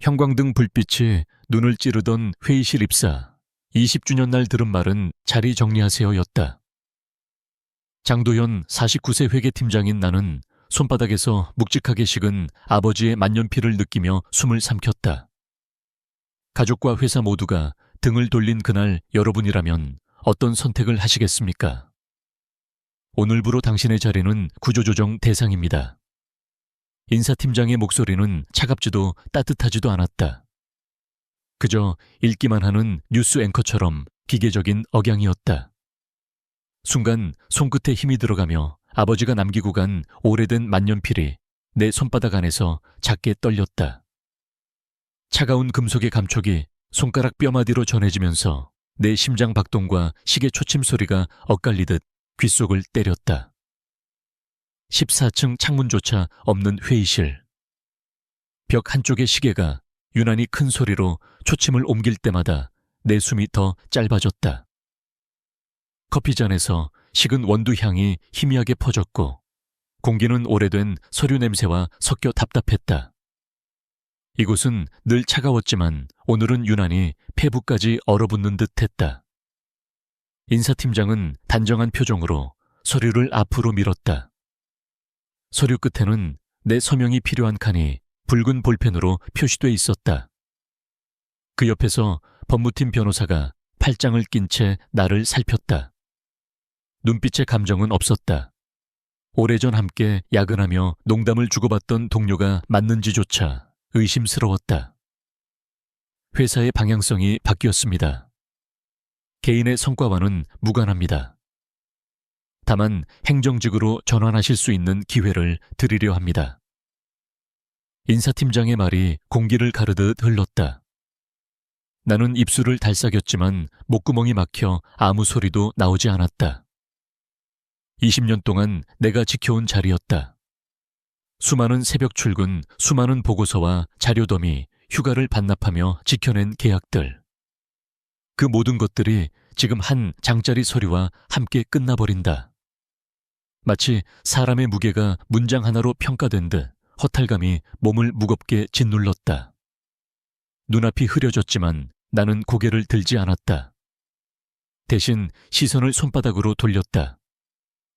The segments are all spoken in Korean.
형광등 불빛이 눈을 찌르던 회의실 입사 20주년 날 들은 말은 자리 정리하세요였다. 장도현 49세 회계팀장인 나는 손바닥에서 묵직하게 식은 아버지의 만년필을 느끼며 숨을 삼켰다. 가족과 회사 모두가 등을 돌린 그날 여러분이라면 어떤 선택을 하시겠습니까? 오늘부로 당신의 자리는 구조조정 대상입니다. 인사팀장의 목소리는 차갑지도 따뜻하지도 않았다. 그저 읽기만 하는 뉴스 앵커처럼 기계적인 억양이었다. 순간 손끝에 힘이 들어가며 아버지가 남기고 간 오래된 만년필이 내 손바닥 안에서 작게 떨렸다. 차가운 금속의 감촉이 손가락 뼈마디로 전해지면서 내 심장 박동과 시계 초침 소리가 엇갈리듯 귓속을 때렸다. 14층 창문조차 없는 회의실. 벽 한쪽의 시계가 유난히 큰 소리로 초침을 옮길 때마다 내 숨이 더 짧아졌다. 커피잔에서 식은 원두 향이 희미하게 퍼졌고 공기는 오래된 서류 냄새와 섞여 답답했다. 이곳은 늘 차가웠지만 오늘은 유난히 폐부까지 얼어붙는 듯했다. 인사팀장은 단정한 표정으로 서류를 앞으로 밀었다. 서류 끝에는 내 서명이 필요한 칸이 붉은 볼펜으로 표시돼 있었다. 그 옆에서 법무팀 변호사가 팔짱을 낀 채 나를 살폈다. 눈빛에 감정은 없었다. 오래전 함께 야근하며 농담을 주고받던 동료가 맞는지조차 의심스러웠다. 회사의 방향성이 바뀌었습니다. 개인의 성과와는 무관합니다. 다만 행정직으로 전환하실 수 있는 기회를 드리려 합니다. 인사팀장의 말이 공기를 가르듯 흘렀다. 나는 입술을 달싹였지만 목구멍이 막혀 아무 소리도 나오지 않았다. 20년 동안 내가 지켜온 자리였다. 수많은 새벽 출근, 수많은 보고서와 자료 더미, 휴가를 반납하며 지켜낸 계약들. 그 모든 것들이 지금 한 장짜리 서류와 함께 끝나버린다. 마치 사람의 무게가 문장 하나로 평가된 듯 허탈감이 몸을 무겁게 짓눌렀다. 눈앞이 흐려졌지만 나는 고개를 들지 않았다. 대신 시선을 손바닥으로 돌렸다.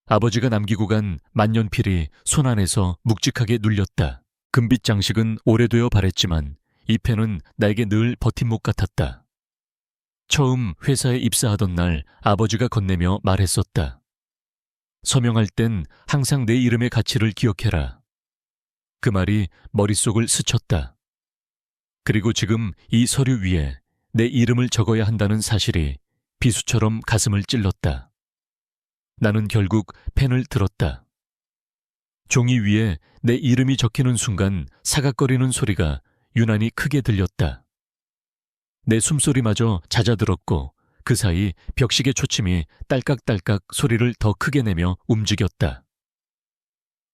아버지가 남기고 간 만년필이 손 안에서 묵직하게 눌렸다. 금빛 장식은 오래되어 바랬지만 이 펜은 나에게 늘 버팀목 같았다. 처음 회사에 입사하던 날 아버지가 건네며 말했었다. 서명할 땐 항상 내 이름의 가치를 기억해라. 그 말이 머릿속을 스쳤다. 그리고 지금 이 서류 위에 내 이름을 적어야 한다는 사실이 비수처럼 가슴을 찔렀다. 나는 결국 펜을 들었다. 종이 위에 내 이름이 적히는 순간 사각거리는 소리가 유난히 크게 들렸다. 내 숨소리마저 잦아들었고 그 사이 벽시계 초침이 딸깍딸깍 소리를 더 크게 내며 움직였다.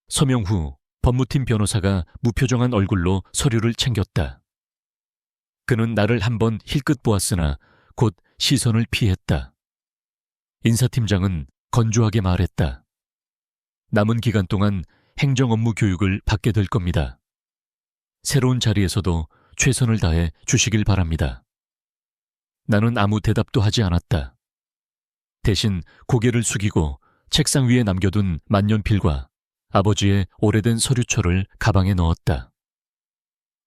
서명 후 법무팀 변호사가 무표정한 얼굴로 서류를 챙겼다. 그는 나를 한번 힐끗 보았으나 곧 시선을 피했다. 인사팀장은 건조하게 말했다. 남은 기간 동안 행정 업무 교육을 받게 될 겁니다. 새로운 자리에서도 최선을 다해 주시길 바랍니다. 나는 아무 대답도 하지 않았다. 대신 고개를 숙이고 책상 위에 남겨둔 만년필과 아버지의 오래된 서류철을 가방에 넣었다.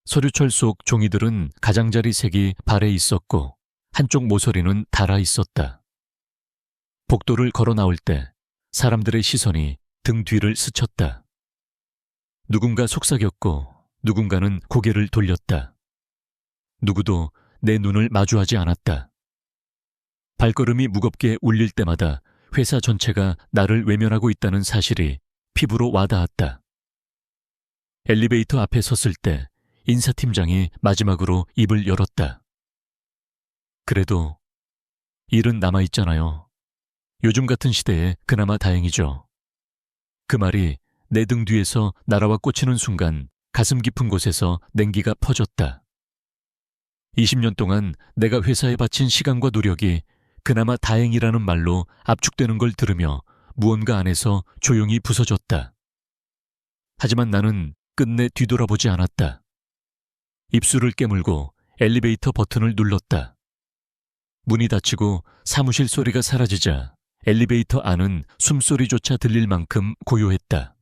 서류철 속 종이들은 가장자리 색이 발에 있었고 한쪽 모서리는 닳아 있었다. 복도를 걸어 나올 때 사람들의 시선이 등 뒤를 스쳤다. 누군가 속삭였고 누군가는 고개를 돌렸다. 누구도 내 눈을 마주하지 않았다. 발걸음이 무겁게 울릴 때마다 회사 전체가 나를 외면하고 있다는 사실이 피부로 와닿았다. 엘리베이터 앞에 섰을 때 인사팀장이 마지막으로 입을 열었다. 그래도 일은 남아있잖아요. 요즘 같은 시대에 그나마 다행이죠. 그 말이 내 등 뒤에서 날아와 꽂히는 순간 가슴 깊은 곳에서 냉기가 퍼졌다. 20년 동안 내가 회사에 바친 시간과 노력이 그나마 다행이라는 말로 압축되는 걸 들으며 무언가 안에서 조용히 부서졌다. 하지만 나는 끝내 뒤돌아보지 않았다. 입술을 깨물고 엘리베이터 버튼을 눌렀다. 문이 닫히고 사무실 소리가 사라지자 엘리베이터 안은 숨소리조차 들릴 만큼 고요했다.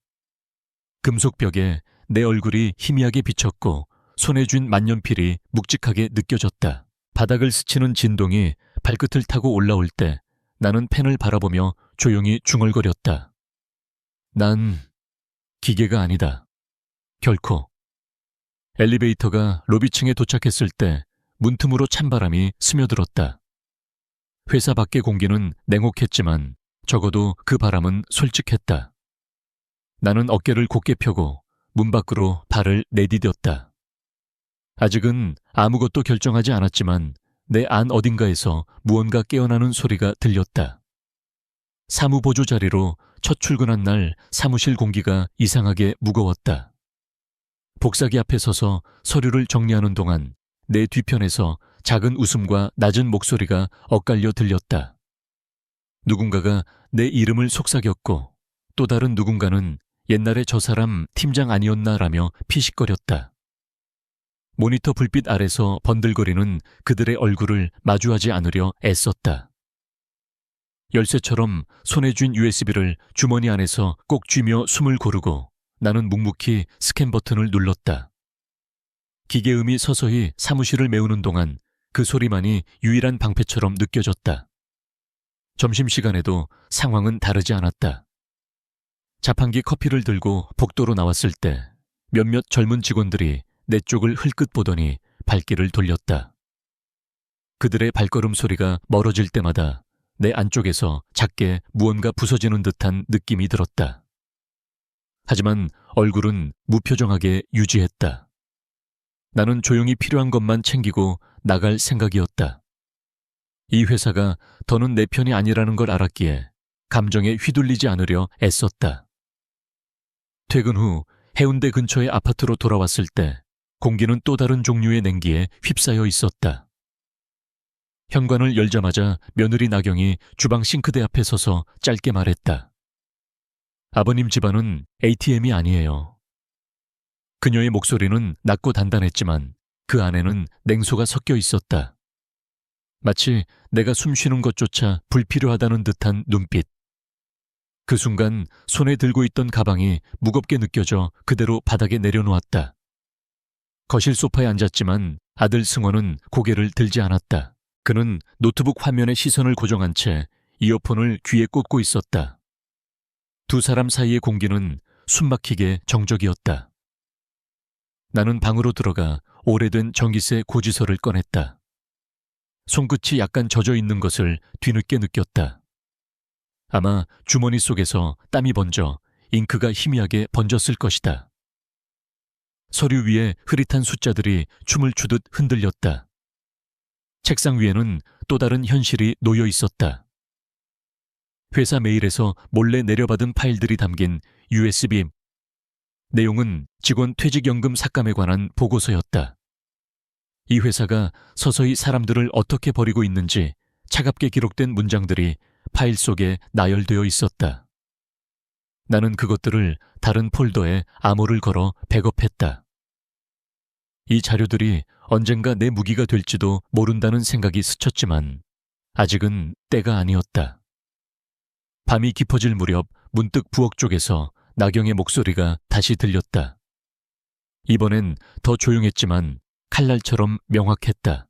금속 벽에 내 얼굴이 희미하게 비쳤고 손에 쥔 만년필이 묵직하게 느껴졌다. 바닥을 스치는 진동이 발끝을 타고 올라올 때 나는 펜을 바라보며 조용히 중얼거렸다. 난 기계가 아니다. 결코. 엘리베이터가 로비층에 도착했을 때 문틈으로 찬바람이 스며들었다. 회사 밖의 공기는 냉혹했지만 적어도 그 바람은 솔직했다. 나는 어깨를 곧게 펴고 문 밖으로 발을 내디뎠다. 아직은 아무것도 결정하지 않았지만 내 안 어딘가에서 무언가 깨어나는 소리가 들렸다. 사무보조 자리로 첫 출근한 날 사무실 공기가 이상하게 무거웠다. 복사기 앞에 서서 서류를 정리하는 동안 내 뒤편에서 작은 웃음과 낮은 목소리가 엇갈려 들렸다. 누군가가 내 이름을 속삭였고 또 다른 누군가는 옛날에 저 사람 팀장 아니었나라며 피식거렸다. 모니터 불빛 아래서 번들거리는 그들의 얼굴을 마주하지 않으려 애썼다. 열쇠처럼 손에 쥔 USB를 주머니 안에서 꼭 쥐며 숨을 고르고 나는 묵묵히 스캔 버튼을 눌렀다. 기계음이 서서히 사무실을 메우는 동안 그 소리만이 유일한 방패처럼 느껴졌다. 점심시간에도 상황은 다르지 않았다. 자판기 커피를 들고 복도로 나왔을 때 몇몇 젊은 직원들이 내 쪽을 흘끗 보더니 발길을 돌렸다. 그들의 발걸음 소리가 멀어질 때마다 내 안쪽에서 작게 무언가 부서지는 듯한 느낌이 들었다. 하지만 얼굴은 무표정하게 유지했다. 나는 조용히 필요한 것만 챙기고 나갈 생각이었다. 이 회사가 더는 내 편이 아니라는 걸 알았기에 감정에 휘둘리지 않으려 애썼다. 퇴근 후 해운대 근처의 아파트로 돌아왔을 때 공기는 또 다른 종류의 냉기에 휩싸여 있었다. 현관을 열자마자 며느리 나경이 주방 싱크대 앞에 서서 짧게 말했다. 아버님 집안은 ATM이 아니에요. 그녀의 목소리는 낮고 단단했지만 그 안에는 냉소가 섞여 있었다. 마치 내가 숨쉬는 것조차 불필요하다는 듯한 눈빛. 그 순간 손에 들고 있던 가방이 무겁게 느껴져 그대로 바닥에 내려놓았다. 거실 소파에 앉았지만 아들 승원은 고개를 들지 않았다. 그는 노트북 화면에 시선을 고정한 채 이어폰을 귀에 꽂고 있었다. 두 사람 사이의 공기는 숨막히게 정적이었다. 나는 방으로 들어가 오래된 전기세 고지서를 꺼냈다. 손끝이 약간 젖어 있는 것을 뒤늦게 느꼈다. 아마 주머니 속에서 땀이 번져 잉크가 희미하게 번졌을 것이다. 서류 위에 흐릿한 숫자들이 춤을 추듯 흔들렸다. 책상 위에는 또 다른 현실이 놓여 있었다. 회사 메일에서 몰래 내려받은 파일들이 담긴 USB. 내용은 직원 퇴직연금 삭감에 관한 보고서였다. 이 회사가 서서히 사람들을 어떻게 버리고 있는지 차갑게 기록된 문장들이 파일 속에 나열되어 있었다. 나는 그것들을 다른 폴더에 암호를 걸어 백업했다. 이 자료들이 언젠가 내 무기가 될지도 모른다는 생각이 스쳤지만 아직은 때가 아니었다. 밤이 깊어질 무렵 문득 부엌 쪽에서 나경의 목소리가 다시 들렸다. 이번엔 더 조용했지만 칼날처럼 명확했다.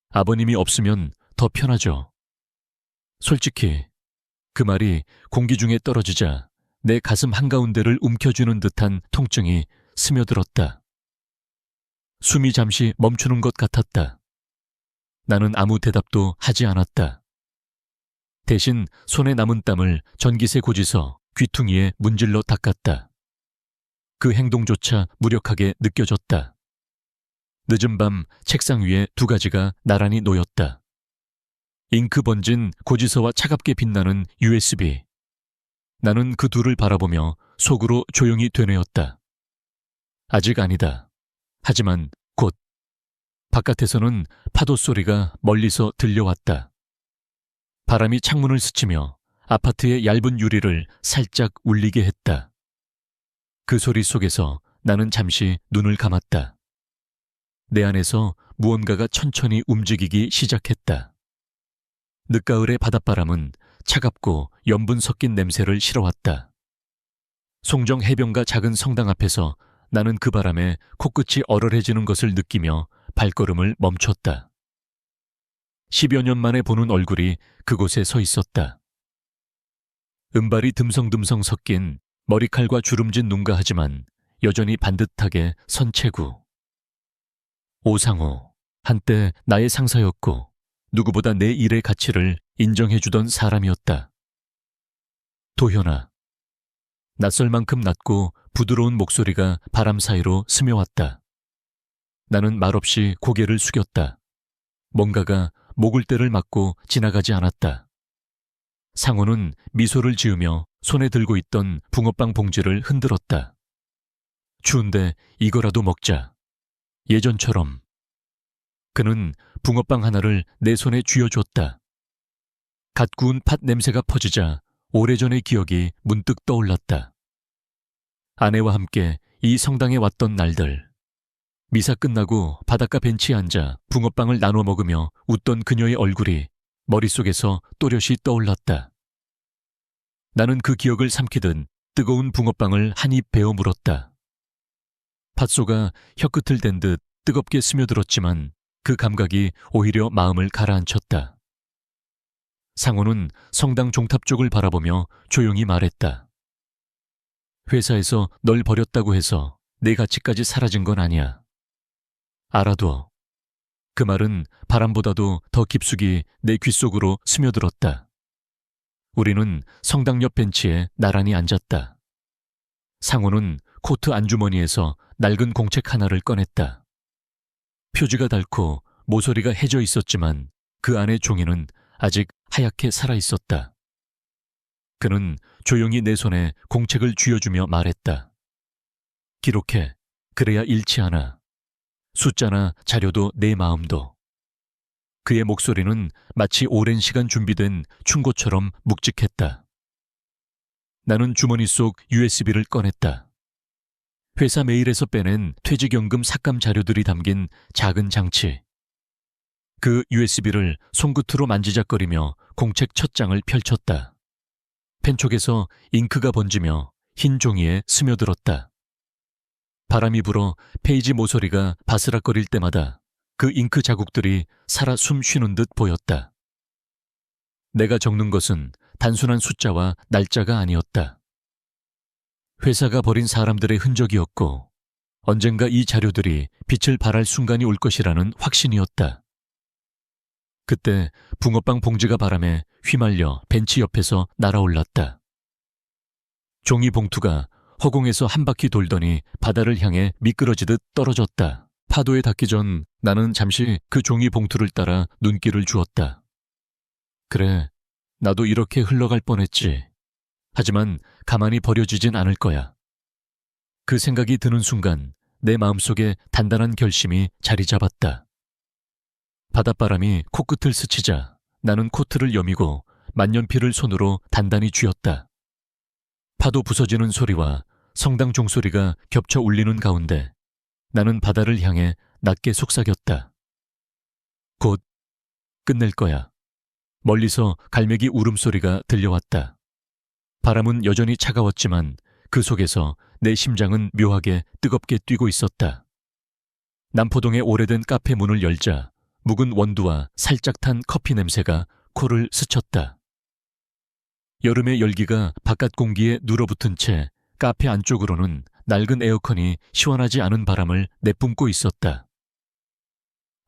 아버님이 없으면 더 편하죠. 솔직히 그 말이 공기 중에 떨어지자 내 가슴 한가운데를 움켜쥐는 듯한 통증이 스며들었다. 숨이 잠시 멈추는 것 같았다. 나는 아무 대답도 하지 않았다. 대신 손에 남은 땀을 전기세 고지서 귀퉁이에 문질러 닦았다. 그 행동조차 무력하게 느껴졌다. 늦은 밤 책상 위에 두 가지가 나란히 놓였다. 잉크 번진 고지서와 차갑게 빛나는 USB. 나는 그 둘을 바라보며 속으로 조용히 되뇌었다. 아직 아니다. 하지만 곧. 바깥에서는 파도 소리가 멀리서 들려왔다. 바람이 창문을 스치며 아파트의 얇은 유리를 살짝 울리게 했다. 그 소리 속에서 나는 잠시 눈을 감았다. 내 안에서 무언가가 천천히 움직이기 시작했다. 늦가을의 바닷바람은 차갑고 염분 섞인 냄새를 실어왔다. 송정 해변가 작은 성당 앞에서 나는 그 바람에 코끝이 얼얼해지는 것을 느끼며 발걸음을 멈췄다. 10여 년 만에 보는 얼굴이 그곳에 서 있었다. 은발이 듬성듬성 섞인 머리칼과 주름진 눈가 하지만 여전히 반듯하게 선체구. 오상호, 한때 나의 상사였고 누구보다 내 일의 가치를 인정해주던 사람이었다. 도현아. 낯설 만큼 낮고 부드러운 목소리가 바람 사이로 스며왔다. 나는 말없이 고개를 숙였다. 뭔가가 목을대를 맞고 지나가지 않았다. 상호는 미소를 지으며 손에 들고 있던 붕어빵 봉지를 흔들었다. 추운데 이거라도 먹자. 예전처럼. 그는 붕어빵 하나를 내 손에 쥐어줬다. 갓 구운 팥 냄새가 퍼지자 오래전의 기억이 문득 떠올랐다. 아내와 함께 이 성당에 왔던 날들. 미사 끝나고 바닷가 벤치에 앉아 붕어빵을 나눠 먹으며 웃던 그녀의 얼굴이 머릿속에서 또렷이 떠올랐다. 나는 그 기억을 삼키듯 뜨거운 붕어빵을 한 입 베어 물었다. 팥소가 혀끝을 댄 듯 뜨겁게 스며들었지만 그 감각이 오히려 마음을 가라앉혔다. 상호는 성당 종탑 쪽을 바라보며 조용히 말했다. 회사에서 널 버렸다고 해서 내 가치까지 사라진 건 아니야. 알아둬. 그 말은 바람보다도 더 깊숙이 내 귓속으로 스며들었다. 우리는 성당 옆 벤치에 나란히 앉았다. 상호는 코트 안주머니에서 낡은 공책 하나를 꺼냈다. 표지가 닳고 모서리가 해져 있었지만 그 안의 종이는 아직 하얗게 살아있었다. 그는 조용히 내 손에 공책을 쥐어주며 말했다. 기록해. 그래야 잃지 않아. 숫자나 자료도 내 마음도. 그의 목소리는 마치 오랜 시간 준비된 충고처럼 묵직했다. 나는 주머니 속 USB를 꺼냈다. 회사 메일에서 빼낸 퇴직연금 삭감 자료들이 담긴 작은 장치. 그 USB를 손끝으로 만지작거리며 공책 첫 장을 펼쳤다. 펜촉에서 잉크가 번지며 흰 종이에 스며들었다. 바람이 불어 페이지 모서리가 바스락거릴 때마다 그 잉크 자국들이 살아 숨 쉬는 듯 보였다. 내가 적는 것은 단순한 숫자와 날짜가 아니었다. 회사가 버린 사람들의 흔적이었고 언젠가 이 자료들이 빛을 발할 순간이 올 것이라는 확신이었다. 그때 붕어빵 봉지가 바람에 휘말려 벤치 옆에서 날아올랐다. 종이 봉투가 허공에서 한 바퀴 돌더니 바다를 향해 미끄러지듯 떨어졌다. 파도에 닿기 전 나는 잠시 그 종이 봉투를 따라 눈길을 주었다. 그래, 나도 이렇게 흘러갈 뻔했지. 하지만 가만히 버려지진 않을 거야. 그 생각이 드는 순간 내 마음속에 단단한 결심이 자리 잡았다. 바닷바람이 코끝을 스치자 나는 코트를 여미고 만년필을 손으로 단단히 쥐었다. 파도 부서지는 소리와 성당 종소리가 겹쳐 울리는 가운데 나는 바다를 향해 낮게 속삭였다. 곧 끝낼 거야. 멀리서 갈매기 울음소리가 들려왔다. 바람은 여전히 차가웠지만 그 속에서 내 심장은 묘하게 뜨겁게 뛰고 있었다. 남포동의 오래된 카페 문을 열자 묵은 원두와 살짝 탄 커피 냄새가 코를 스쳤다. 여름의 열기가 바깥 공기에 눌어붙은 채 카페 안쪽으로는 낡은 에어컨이 시원하지 않은 바람을 내뿜고 있었다.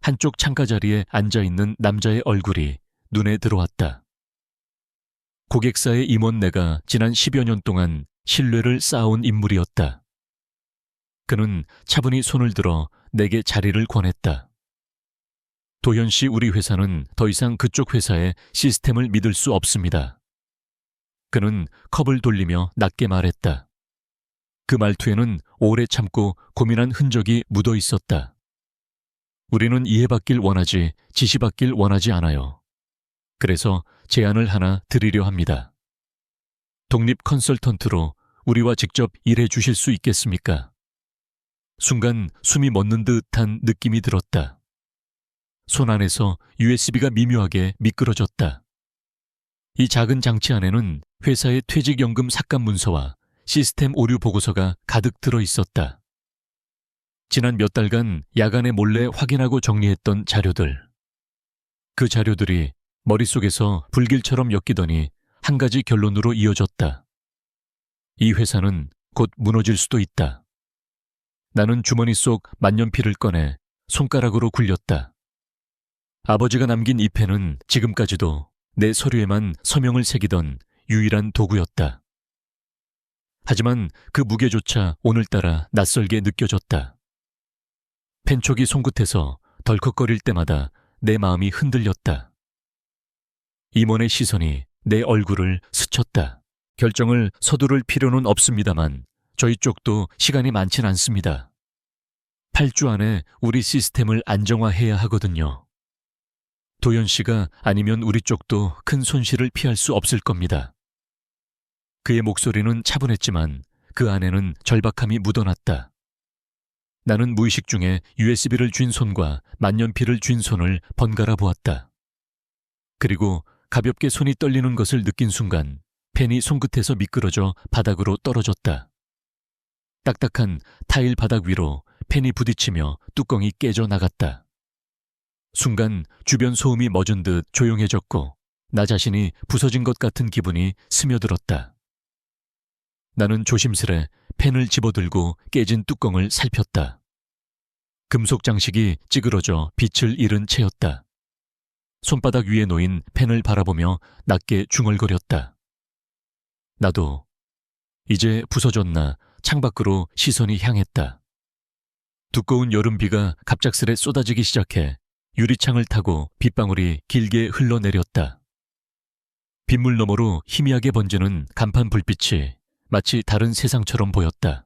한쪽 창가 자리에 앉아있는 남자의 얼굴이 눈에 들어왔다. 고객사의 임원내가 지난 10여 년 동안 신뢰를 쌓아온 인물이었다. 그는 차분히 손을 들어 내게 자리를 권했다. 도현 씨, 우리 회사는 더 이상 그쪽 회사의 시스템을 믿을 수 없습니다. 그는 컵을 돌리며 낮게 말했다. 그 말투에는 오래 참고 고민한 흔적이 묻어 있었다. 우리는 이해받길 원하지 지시받길 원하지 않아요. 그래서 제안을 하나 드리려 합니다. 독립 컨설턴트로 우리와 직접 일해 주실 수 있겠습니까? 순간 숨이 멎는 듯한 느낌이 들었다. 손 안에서 USB가 미묘하게 미끄러졌다. 이 작은 장치 안에는 회사의 퇴직연금 삭감 문서와 시스템 오류 보고서가 가득 들어 있었다. 지난 몇 달간 야간에 몰래 확인하고 정리했던 자료들. 그 자료들이 머릿속에서 불길처럼 엮이더니 한 가지 결론으로 이어졌다. 이 회사는 곧 무너질 수도 있다. 나는 주머니 속 만년필을 꺼내 손가락으로 굴렸다. 아버지가 남긴 이 펜은 지금까지도 내 서류에만 서명을 새기던 유일한 도구였다. 하지만 그 무게조차 오늘따라 낯설게 느껴졌다. 펜촉이 손끝에서 덜컥거릴 때마다 내 마음이 흔들렸다. 임원의 시선이 내 얼굴을 스쳤다. 결정을 서두를 필요는 없습니다만 저희 쪽도 시간이 많진 않습니다. 8주 안에 우리 시스템을 안정화해야 하거든요. 도연 씨가 아니면 우리 쪽도 큰 손실을 피할 수 없을 겁니다. 그의 목소리는 차분했지만 그 안에는 절박함이 묻어났다. 나는 무의식 중에 USB를 쥔 손과 만년필을 쥔 손을 번갈아 보았다. 그리고 가볍게 손이 떨리는 것을 느낀 순간 펜이 손끝에서 미끄러져 바닥으로 떨어졌다. 딱딱한 타일 바닥 위로 펜이 부딪히며 뚜껑이 깨져 나갔다. 순간 주변 소음이 멎은 듯 조용해졌고 나 자신이 부서진 것 같은 기분이 스며들었다. 나는 조심스레 펜을 집어들고 깨진 뚜껑을 살폈다. 금속 장식이 찌그러져 빛을 잃은 채였다. 손바닥 위에 놓인 펜을 바라보며 낮게 중얼거렸다. 나도 이제 부서졌나 창밖으로 시선이 향했다. 두꺼운 여름비가 갑작스레 쏟아지기 시작해 유리창을 타고 빗방울이 길게 흘러내렸다. 빗물 너머로 희미하게 번지는 간판 불빛이 마치 다른 세상처럼 보였다.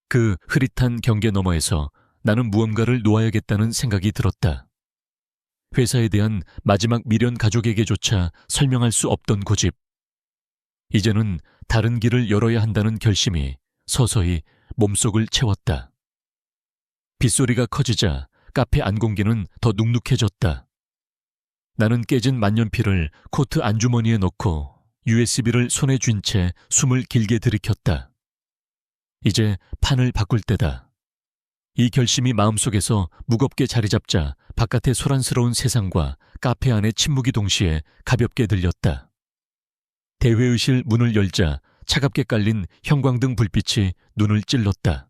그 흐릿한 경계 너머에서 나는 무언가를 놓아야겠다는 생각이 들었다. 회사에 대한 마지막 미련 가족에게조차 설명할 수 없던 고집. 이제는 다른 길을 열어야 한다는 결심이 서서히 몸속을 채웠다. 빗소리가 커지자 카페 안 공기는 더 눅눅해졌다. 나는 깨진 만년필을 코트 안주머니에 넣고 USB를 손에 쥔 채 숨을 길게 들이켰다. 이제 판을 바꿀 때다. 이 결심이 마음속에서 무겁게 자리 잡자 바깥의 소란스러운 세상과 카페 안의 침묵이 동시에 가볍게 들렸다. 대회의실 문을 열자 차갑게 깔린 형광등 불빛이 눈을 찔렀다.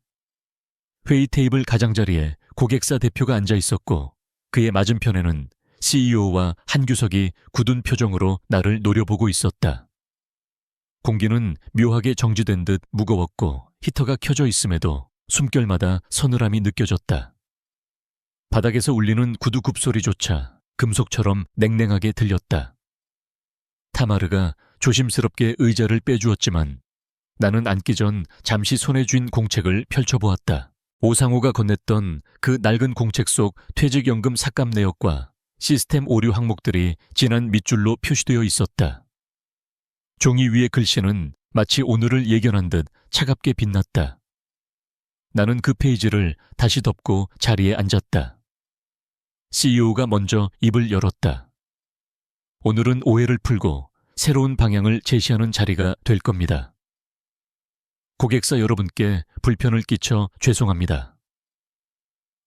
회의 테이블 가장자리에 고객사 대표가 앉아 있었고 그의 맞은편에는 CEO와 한규석이 굳은 표정으로 나를 노려보고 있었다. 공기는 묘하게 정지된 듯 무거웠고 히터가 켜져 있음에도 숨결마다 서늘함이 느껴졌다. 바닥에서 울리는 구두 굽소리조차 금속처럼 냉랭하게 들렸다. 타마르가 조심스럽게 의자를 빼주었지만 나는 앉기 전 잠시 손에 쥔 공책을 펼쳐보았다. 오상호가 건넸던 그 낡은 공책 속 퇴직연금 삭감 내역과 시스템 오류 항목들이 진한 밑줄로 표시되어 있었다. 종이 위의 글씨는 마치 오늘을 예견한 듯 차갑게 빛났다. 나는 그 페이지를 다시 덮고 자리에 앉았다. CEO가 먼저 입을 열었다. 오늘은 오해를 풀고 새로운 방향을 제시하는 자리가 될 겁니다. 고객사 여러분께 불편을 끼쳐 죄송합니다.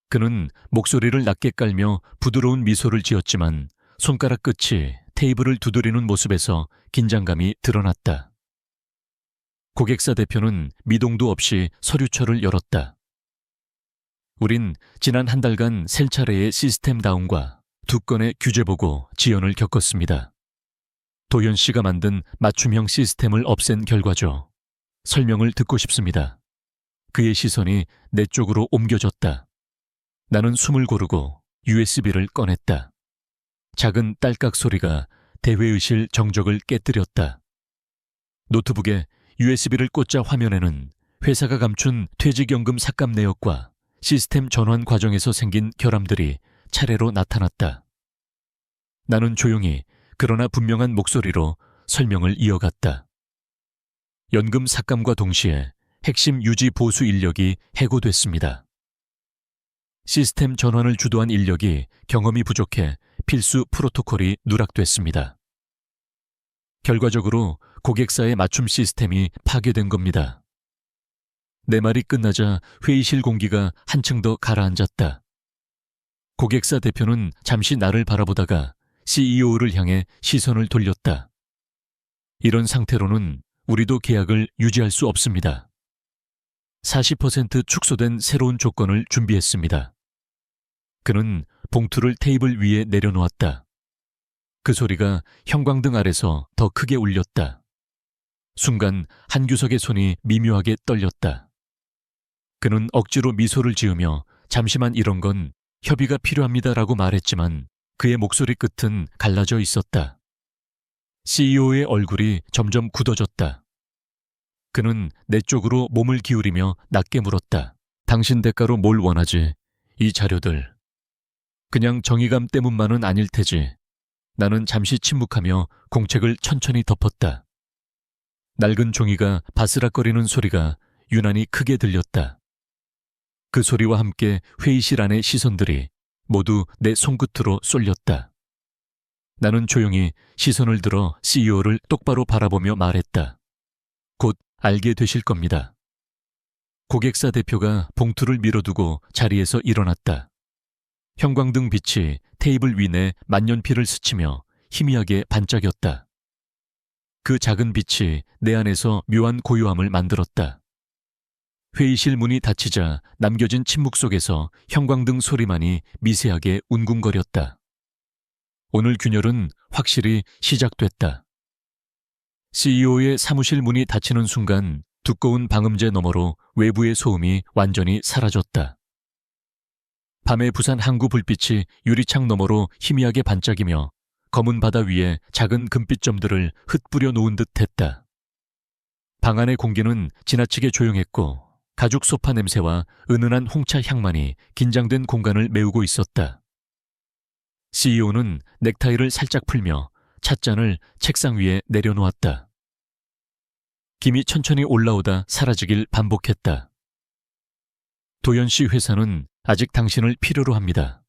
그는 목소리를 낮게 깔며 부드러운 미소를 지었지만 손가락 끝이 테이블을 두드리는 모습에서 긴장감이 드러났다. 고객사 대표는 미동도 없이 서류철을 열었다. 우린 지난 한 달간 세 차례의 시스템 다운과 2건의 규제 보고 지연을 겪었습니다. 도연 씨가 만든 맞춤형 시스템을 없앤 결과죠. 설명을 듣고 싶습니다. 그의 시선이 내 쪽으로 옮겨졌다. 나는 숨을 고르고 USB를 꺼냈다. 작은 딸깍 소리가 대회의실 정적을 깨뜨렸다. 노트북에 USB를 꽂자 화면에는 회사가 감춘 퇴직연금 삭감 내역과 시스템 전환 과정에서 생긴 결함들이 차례로 나타났다. 나는 조용히 그러나 분명한 목소리로 설명을 이어갔다. 연금 삭감과 동시에 핵심 유지 보수 인력이 해고됐습니다. 시스템 전환을 주도한 인력이 경험이 부족해 필수 프로토콜이 누락됐습니다. 결과적으로 고객사의 맞춤 시스템이 파괴된 겁니다. 내 말이 끝나자 회의실 공기가 한층 더 가라앉았다. 고객사 대표는 잠시 나를 바라보다가 CEO를 향해 시선을 돌렸다. 이런 상태로는 우리도 계약을 유지할 수 없습니다. 40% 축소된 새로운 조건을 준비했습니다. 그는 봉투를 테이블 위에 내려놓았다. 그 소리가 형광등 아래서 더 크게 울렸다. 순간 한규석의 손이 미묘하게 떨렸다. 그는 억지로 미소를 지으며 잠시만 이런 건 협의가 필요합니다라고 말했지만 그의 목소리 끝은 갈라져 있었다. CEO의 얼굴이 점점 굳어졌다. 그는 내 쪽으로 몸을 기울이며 낮게 물었다. 당신 대가로 뭘 원하지? 이 자료들. 그냥 정의감 때문만은 아닐 테지. 나는 잠시 침묵하며 공책을 천천히 덮었다. 낡은 종이가 바스락거리는 소리가 유난히 크게 들렸다. 그 소리와 함께 회의실 안의 시선들이 모두 내 손끝으로 쏠렸다. 나는 조용히 시선을 들어 CEO를 똑바로 바라보며 말했다. 곧 알게 되실 겁니다. 고객사 대표가 봉투를 밀어두고 자리에서 일어났다. 형광등 빛이 테이블 위내 만년필을 스치며 희미하게 반짝였다. 그 작은 빛이 내 안에서 묘한 고요함을 만들었다. 회의실 문이 닫히자 남겨진 침묵 속에서 형광등 소리만이 미세하게 웅궁거렸다. 오늘 균열은 확실히 시작됐다. CEO의 사무실 문이 닫히는 순간 두꺼운 방음제 너머로 외부의 소음이 완전히 사라졌다. 밤의 부산 항구 불빛이 유리창 너머로 희미하게 반짝이며 검은 바다 위에 작은 금빛 점들을 흩뿌려 놓은 듯 했다. 방 안의 공기는 지나치게 조용했고 가죽 소파 냄새와 은은한 홍차 향만이 긴장된 공간을 메우고 있었다. CEO는 넥타이를 살짝 풀며 찻잔을 책상 위에 내려놓았다. 김이 천천히 올라오다 사라지길 반복했다. 도연 씨 회사는 아직 당신을 필요로 합니다.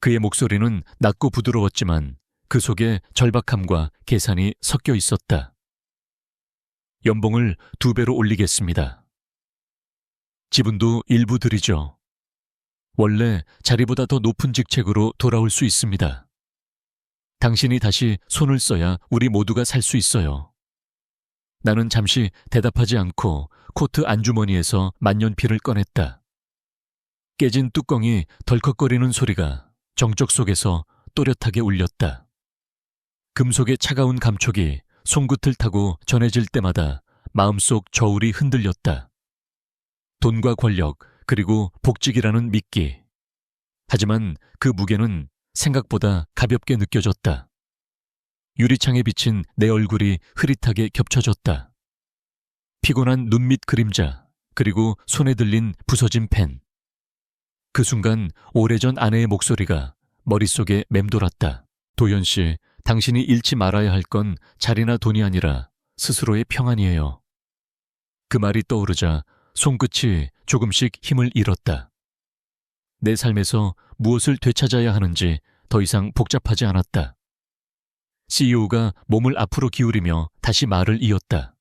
그의 목소리는 낮고 부드러웠지만 그 속에 절박함과 계산이 섞여 있었다. 연봉을 2배로 올리겠습니다. 지분도 일부 드리죠. 원래 자리보다 더 높은 직책으로 돌아올 수 있습니다. 당신이 다시 손을 써야 우리 모두가 살 수 있어요. 나는 잠시 대답하지 않고 코트 안주머니에서 만년필을 꺼냈다. 깨진 뚜껑이 덜컥거리는 소리가 정적 속에서 또렷하게 울렸다. 금속의 차가운 감촉이 손끝을 타고 전해질 때마다 마음속 저울이 흔들렸다. 돈과 권력, 그리고 복직이라는 미끼. 하지만 그 무게는 생각보다 가볍게 느껴졌다. 유리창에 비친 내 얼굴이 흐릿하게 겹쳐졌다. 피곤한 눈밑 그림자, 그리고 손에 들린 부서진 펜. 그 순간 오래전 아내의 목소리가 머릿속에 맴돌았다. 도연 씨, 당신이 잃지 말아야 할 건 자리나 돈이 아니라 스스로의 평안이에요. 그 말이 떠오르자 손끝이 조금씩 힘을 잃었다. 내 삶에서 무엇을 되찾아야 하는지 더 이상 복잡하지 않았다. CEO가 몸을 앞으로 기울이며 다시 말을 이었다.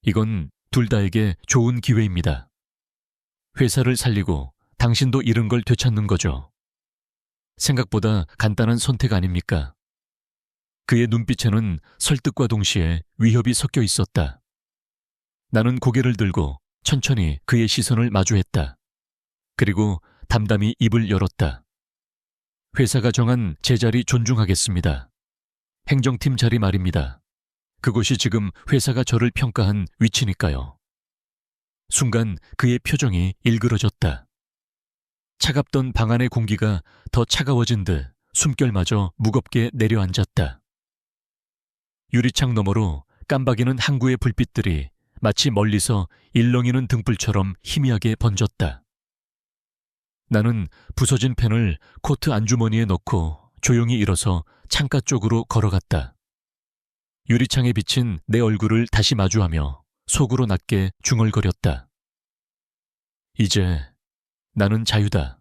이건 둘 다에게 좋은 기회입니다. 회사를 살리고 당신도 잃은 걸 되찾는 거죠. 생각보다 간단한 선택 아닙니까? 그의 눈빛에는 설득과 동시에 위협이 섞여 있었다. 나는 고개를 들고 천천히 그의 시선을 마주했다. 그리고 담담히 입을 열었다. 회사가 정한 제 자리 존중하겠습니다. 행정팀 자리 말입니다. 그곳이 지금 회사가 저를 평가한 위치니까요. 순간 그의 표정이 일그러졌다. 차갑던 방 안의 공기가 더 차가워진 듯 숨결마저 무겁게 내려앉았다. 유리창 너머로 깜박이는 항구의 불빛들이 마치 멀리서 일렁이는 등불처럼 희미하게 번졌다. 나는 부서진 펜을 코트 안주머니에 넣고 조용히 일어서 창가 쪽으로 걸어갔다. 유리창에 비친 내 얼굴을 다시 마주하며 속으로 낮게 중얼거렸다. 이제 나는 자유다.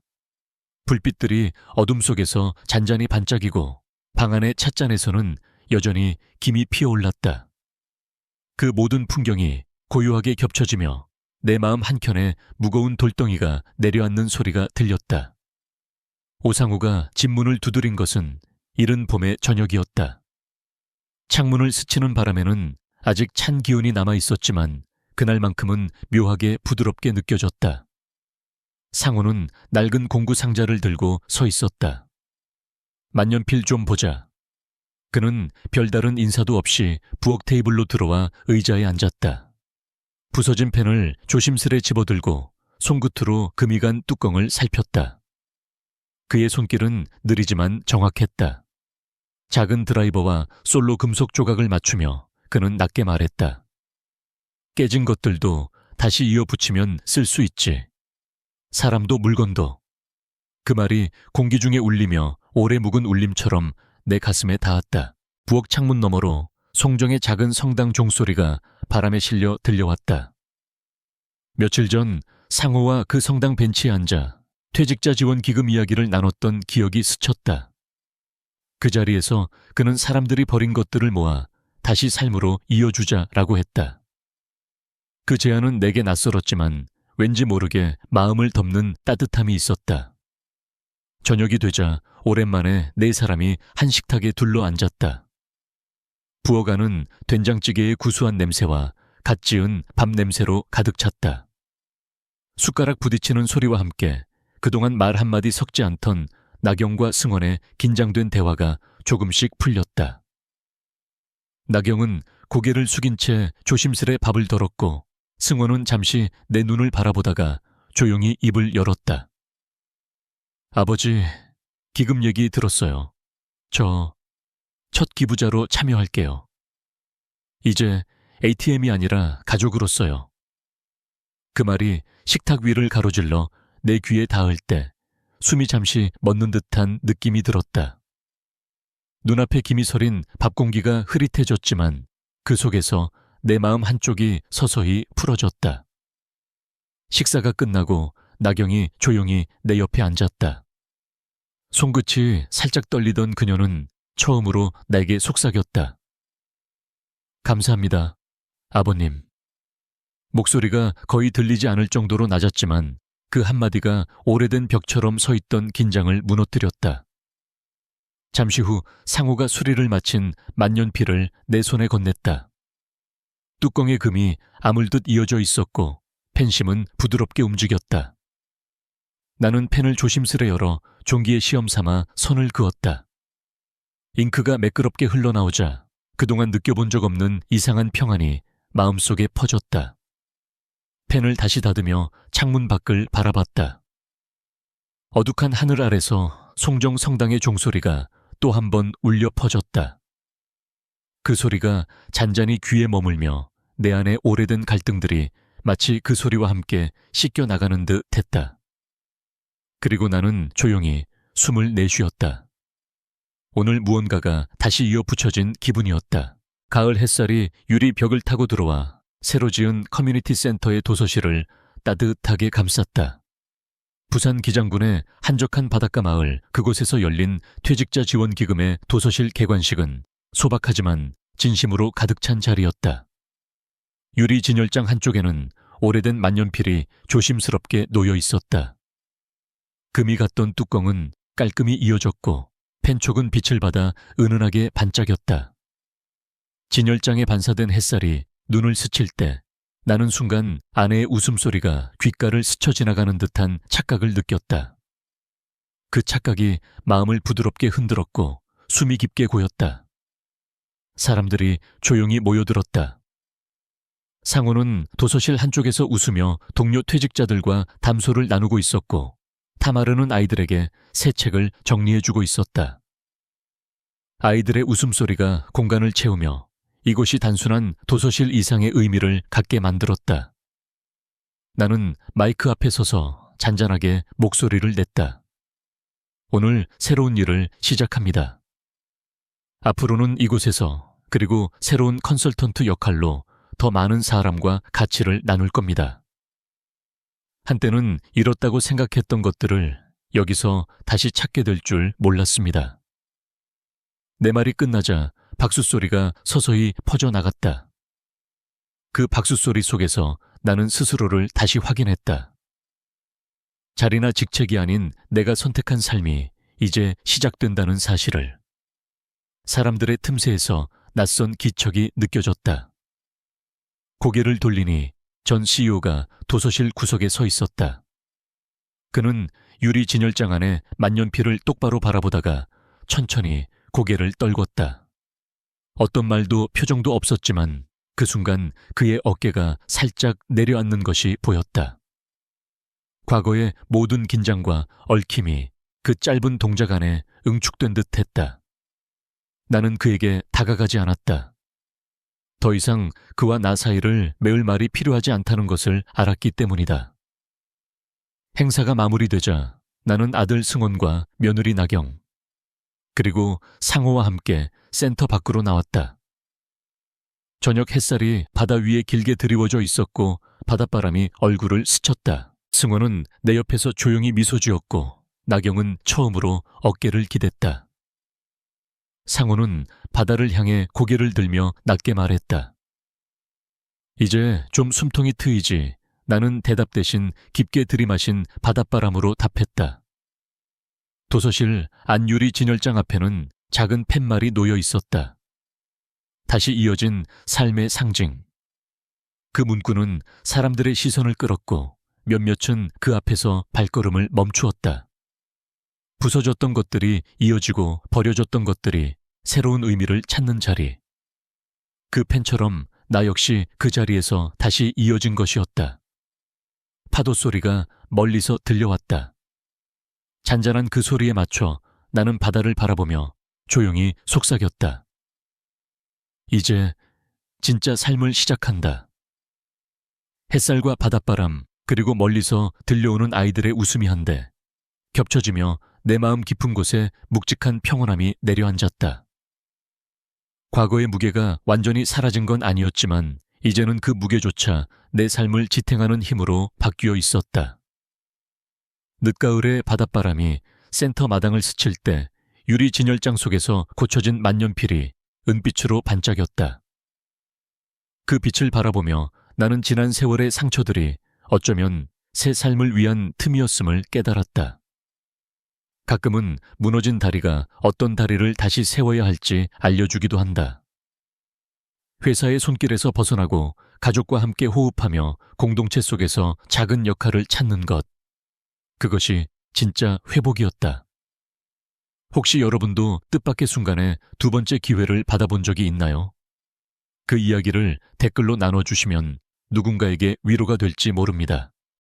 불빛들이 어둠 속에서 잔잔히 반짝이고 방 안의 찻잔에서는 여전히 김이 피어올랐다. 그 모든 풍경이 고요하게 겹쳐지며 내 마음 한켠에 무거운 돌덩이가 내려앉는 소리가 들렸다. 오상우가 집문을 두드린 것은 이른 봄의 저녁이었다. 창문을 스치는 바람에는 아직 찬 기운이 남아 있었지만 그날만큼은 묘하게 부드럽게 느껴졌다. 상우는 낡은 공구 상자를 들고 서 있었다. 만년필 좀 보자. 그는 별다른 인사도 없이 부엌 테이블로 들어와 의자에 앉았다. 부서진 펜을 조심스레 집어들고 손끝으로 금이 간 뚜껑을 살폈다. 그의 손길은 느리지만 정확했다. 작은 드라이버와 솔로 금속 조각을 맞추며 그는 낮게 말했다. 깨진 것들도 다시 이어붙이면 쓸 수 있지. 사람도 물건도. 그 말이 공기 중에 울리며 오래 묵은 울림처럼 내 가슴에 닿았다. 부엌 창문 너머로 송정의 작은 성당 종소리가 바람에 실려 들려왔다. 며칠 전 상호와 그 성당 벤치에 앉아 퇴직자 지원 기금 이야기를 나눴던 기억이 스쳤다. 그 자리에서 그는 사람들이 버린 것들을 모아 다시 삶으로 이어주자라고 했다. 그 제안은 내게 낯설었지만 왠지 모르게 마음을 덮는 따뜻함이 있었다. 저녁이 되자 오랜만에 네 사람이 한 식탁에 둘러 앉았다. 부엌 안은 된장찌개의 구수한 냄새와 갓 지은 밥 냄새로 가득 찼다. 숟가락 부딪히는 소리와 함께 그동안 말 한마디 섞지 않던 나경과 승원의 긴장된 대화가 조금씩 풀렸다. 나경은 고개를 숙인 채 조심스레 밥을 덜었고 승원은 잠시 내 눈을 바라보다가 조용히 입을 열었다. 아버지, 기금 얘기 들었어요. 저 첫 기부자로 참여할게요. 이제 ATM이 아니라 가족으로서요. 그 말이 식탁 위를 가로질러 내 귀에 닿을 때 숨이 잠시 멎는 듯한 느낌이 들었다. 눈앞에 김이 서린 밥 공기가 흐릿해졌지만 그 속에서 내 마음 한쪽이 서서히 풀어졌다. 식사가 끝나고 나경이 조용히 내 옆에 앉았다. 손끝이 살짝 떨리던 그녀는 처음으로 내게 속삭였다. 감사합니다, 아버님. 목소리가 거의 들리지 않을 정도로 낮았지만 그 한마디가 오래된 벽처럼 서 있던 긴장을 무너뜨렸다. 잠시 후 상우가 수리를 마친 만년필을 내 손에 건넸다. 뚜껑의 금이 아물듯 이어져 있었고 펜심은 부드럽게 움직였다. 나는 펜을 조심스레 열어 종기에 시험 삼아 선을 그었다. 잉크가 매끄럽게 흘러나오자 그동안 느껴본 적 없는 이상한 평안이 마음속에 퍼졌다. 펜을 다시 닫으며 창문 밖을 바라봤다. 어둑한 하늘 아래서 송정 성당의 종소리가 또 한 번 울려 퍼졌다. 그 소리가 잔잔히 귀에 머물며 내 안의 오래된 갈등들이 마치 그 소리와 함께 씻겨 나가는 듯 했다. 그리고 나는 조용히 숨을 내쉬었다. 오늘 무언가가 다시 이어붙여진 기분이었다. 가을 햇살이 유리 벽을 타고 들어와 새로 지은 커뮤니티 센터의 도서실을 따뜻하게 감쌌다. 부산 기장군의 한적한 바닷가 마을 그곳에서 열린 퇴직자 지원 기금의 도서실 개관식은 소박하지만 진심으로 가득 찬 자리였다. 유리 진열장 한쪽에는 오래된 만년필이 조심스럽게 놓여 있었다. 금이 갔던 뚜껑은 깔끔히 이어졌고 펜촉은 빛을 받아 은은하게 반짝였다. 진열장에 반사된 햇살이 눈을 스칠 때 나는 순간 아내의 웃음소리가 귓가를 스쳐 지나가는 듯한 착각을 느꼈다. 그 착각이 마음을 부드럽게 흔들었고 숨이 깊게 고였다. 사람들이 조용히 모여들었다. 상호는 도서실 한쪽에서 웃으며 동료 퇴직자들과 담소를 나누고 있었고 타마르는 아이들에게 새 책을 정리해주고 있었다. 아이들의 웃음소리가 공간을 채우며 이곳이 단순한 도서실 이상의 의미를 갖게 만들었다. 나는 마이크 앞에 서서 잔잔하게 목소리를 냈다. 오늘 새로운 일을 시작합니다. 앞으로는 이곳에서 그리고 새로운 컨설턴트 역할로 더 많은 사람과 가치를 나눌 겁니다. 한때는 잃었다고 생각했던 것들을 여기서 다시 찾게 될 줄 몰랐습니다. 내 말이 끝나자 박수 소리가 서서히 퍼져나갔다. 그 박수 소리 속에서 나는 스스로를 다시 확인했다. 자리나 직책이 아닌 내가 선택한 삶이 이제 시작된다는 사실을. 사람들의 틈새에서 낯선 기척이 느껴졌다. 고개를 돌리니 전 CEO가 도서실 구석에 서 있었다. 그는 유리 진열장 안에 만년필을 똑바로 바라보다가 천천히 고개를 떨궜다. 어떤 말도 표정도 없었지만 그 순간 그의 어깨가 살짝 내려앉는 것이 보였다. 과거의 모든 긴장과 얽힘이 그 짧은 동작 안에 응축된 듯 했다. 나는 그에게 다가가지 않았다. 더 이상 그와 나 사이를 메울 말이 필요하지 않다는 것을 알았기 때문이다. 행사가 마무리되자 나는 아들 승원과 며느리 나경, 그리고 상호와 함께 센터 밖으로 나왔다. 저녁 햇살이 바다 위에 길게 드리워져 있었고 바닷바람이 얼굴을 스쳤다. 승원은 내 옆에서 조용히 미소 지었고 나경은 처음으로 어깨를 기댔다. 상호는 바다를 향해 고개를 들며 낮게 말했다. 이제 좀 숨통이 트이지. 나는 대답 대신 깊게 들이마신 바닷바람으로 답했다. 도서실 안유리 진열장 앞에는 작은 팻말이 놓여 있었다. 다시 이어진 삶의 상징. 그 문구는 사람들의 시선을 끌었고 몇몇은 그 앞에서 발걸음을 멈추었다. 부서졌던 것들이 이어지고 버려졌던 것들이 새로운 의미를 찾는 자리. 그 펜처럼 나 역시 그 자리에서 다시 이어진 것이었다. 파도 소리가 멀리서 들려왔다. 잔잔한 그 소리에 맞춰 나는 바다를 바라보며 조용히 속삭였다. 이제 진짜 삶을 시작한다. 햇살과 바닷바람, 그리고 멀리서 들려오는 아이들의 웃음이 한데 겹쳐지며 내 마음 깊은 곳에 묵직한 평온함이 내려앉았다. 과거의 무게가 완전히 사라진 건 아니었지만 이제는 그 무게조차 내 삶을 지탱하는 힘으로 바뀌어 있었다. 늦가을의 바닷바람이 센터 마당을 스칠 때 유리 진열장 속에서 고쳐진 만년필이 은빛으로 반짝였다. 그 빛을 바라보며 나는 지난 세월의 상처들이 어쩌면 새 삶을 위한 틈이었음을 깨달았다. 가끔은 무너진 다리가 어떤 다리를 다시 세워야 할지 알려주기도 한다. 회사의 손길에서 벗어나고 가족과 함께 호흡하며 공동체 속에서 작은 역할을 찾는 것. 그것이 진짜 회복이었다. 혹시 여러분도 뜻밖의 순간에 두 번째 기회를 받아본 적이 있나요? 그 이야기를 댓글로 나눠주시면 누군가에게 위로가 될지 모릅니다.